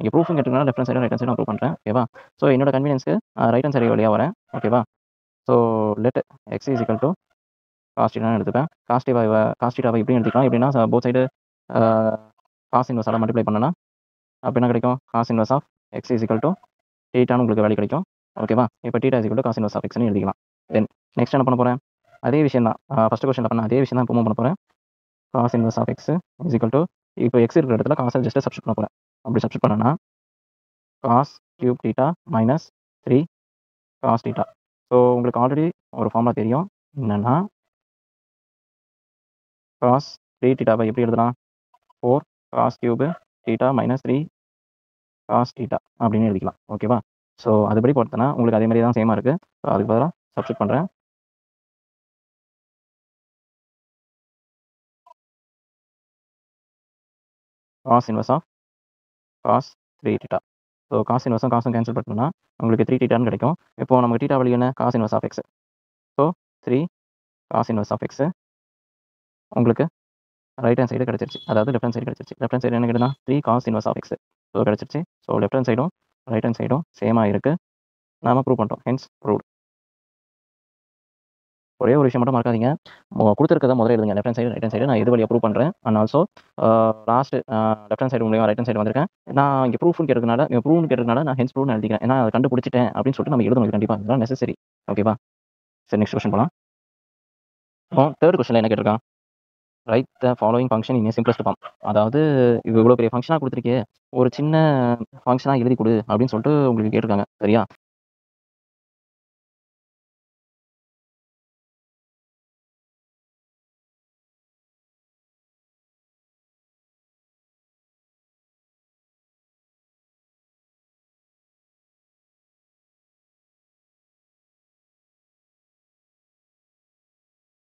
இங்கே ப்ரூஃப்னு கேட்டிருக்கனால left hand சைடும் right hand சைடும் நான் ப்ரூவ் பண்ணுறேன். ஓகேவா? ஸோ என்னோட கன்வீனியன்ஸ்க்கு ரைட் ஹேண்ட் சைடு வழியாக வரேன். ஓகேவா? So let x is equal to cos தீட்டான்னு எடுத்துப்பேன். காஸ் தீட்டாவை எப்படியும் எடுத்துக்கலாம். எப்படின்னா போத் சைடு காஸ் இன்வர்ஸால் மல்டிப்ளை பண்ணனா அப்போ என்ன கிடைக்கும்? Cos inverse of x is equal to தீட்டான்னு உங்களுக்கு வேல்யூ கிடைக்கும். ஓகேவா? இப்போ theta is equal to cos inverse of எக்ஸ்னு எழுதிக்கலாம். தென் நெக்ஸ்ட் என்ன பண்ண போகிறேன்? அதே விஷயம் தான். ஃபஸ்ட் கொஸ்டினில் பண்ண அதே விஷயம் தான் இப்போ மூவ் பண்ண போகிறேன். Cos inverse of x is equal to இப்போ எக்ஸ் இருக்கிற இடத்துல காசை ஜஸ்ட்டு சப்ஸ்டிட் பண்ண போகிறேன். அப்படி சப்ஸ்டிட் பண்ணனா cos cube theta minus 3 cos theta. So உங்களுக்கு ஆல்ரெடி ஒரு ஃபார்முலா தெரியும். என்னென்னா காஸ் 3 தீட்டாவை எப்படி எழுதலாம்? 4 cos cube theta minus 3 cos theta அப்படின்னு எழுதிக்கலாம். ஓகேவா? ஸோ அதுபடி பார்த்தோன்னா உங்களுக்கு அதே மாதிரி தான் சேமாக இருக்குது. ஸோ அதுக்கு பதிலாக சப்ஸ்டிட் பண்ணுறேன். Cos inverse of cos 3 theta. So cos இன்வர்ஸும் காசும் கேன்சல் பண்ணோம்னா உங்களுக்கு 3 தீட்டான்னு கிடைக்கும். இப்போ நமக்கு தீட்டா வழி என்ன? Cos inverse of x. So 3 cos inverse of x உங்களுக்கு ரைட் ஹேண்ட் சைடு கிடச்சிருச்சு. அதாவது லெஃப்ட் ஹேண்ட் சைடு கிடச்சிருச்சு. லெஃப்ட் ஹேண்ட் சைடு என்ன கிடைக்குதுன்னா 3 cos inverse of x. So கிடச்சிருச்சு. ஸோ லெஃப்ட் ஹேண்ட் சைடும் ரைட் ஹேண்ட் சைடும் சேமாக இருக்குது. நாம ப்ரூவ் பண்ணிட்டோம். Hence proved. ஒரே ஒரு விஷயம் மட்டும் மறக்காதீங்க. கொடுத்துருக்கதை முதல்ல எழுதுங்க. Left hand side right hand side நான் எது வழியாக ப்ரூவ் பண்ணுறேன். And also last left hand side மூலியமாக ரைட் ஹேண்ட் சைடு வந்திருக்கேன். நான் இங்கே ப்ரூஃப்னு கேட்டதுனால நான் ஹென்ஸ் ப்ரூவ்னு எழுதிக்கிறேன். ஏன்னா அதை கண்டுபிடிச்சிட்டேன் அப்படின்னு சொல்லிட்டு நம்ம எழுதணும். கண்டிப்பாக இதெல்லாம் நெசசரி. ஓகேவா? சரி, நெக்ஸ்ட் கொஸ்டின் போகலாம். இப்போ தேர்ட் கொஸ்டினில் என்ன கேட்டிருக்கான்? Write the following function in simplest form. அதாவது இவ்வளோ பெரிய ஃபங்க்ஷனாக கொடுத்துருக்கே, ஒரு சின்ன ஃபங்க்ஷனாக எழுதி கொடு அப்படின்னு சொல்லிட்டு உங்களுக்கு கேட்டிருக்காங்க. சரியா?